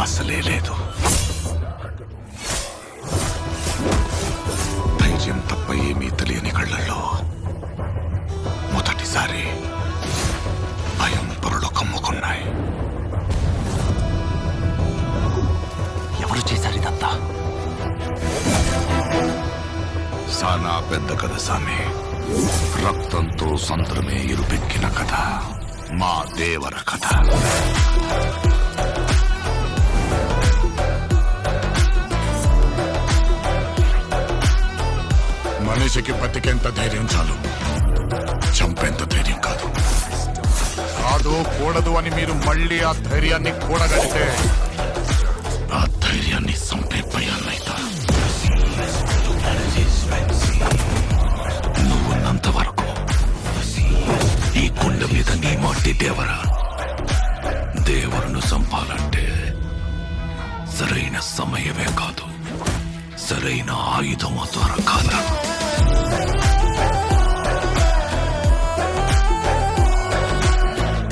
అసలే లేదు. ధైర్యం తప్ప ఏమీ తెలియని కళ్ళల్లో మొదటిసారి భయం పొరలు కమ్ముకున్నాయి. ఎవరు చేశారు ఇదంతా? సానా పెద్ద కథ సామి. రక్తంతో సంద్రమే ఇరుపెక్కిన కథ. మా దేవర కథ. మనిషికి బతికేంత ధైర్యం చాలు, చంపేంత ధైర్యం కాదు. కాదు కూడదు అని మీరు మళ్ళీ ఆ ధైర్యాన్ని కూడగలిగితే ఆ ధైర్యాన్ని చంపే భయాన్నైతా. నువ్వున్నంత వరకు ఈ కొండ మీద నీ మట్టి దేవర. దేవరును చంపాలంటే సరైన సమయమే కాదు, సరైన ఆయుధము దొరకాల.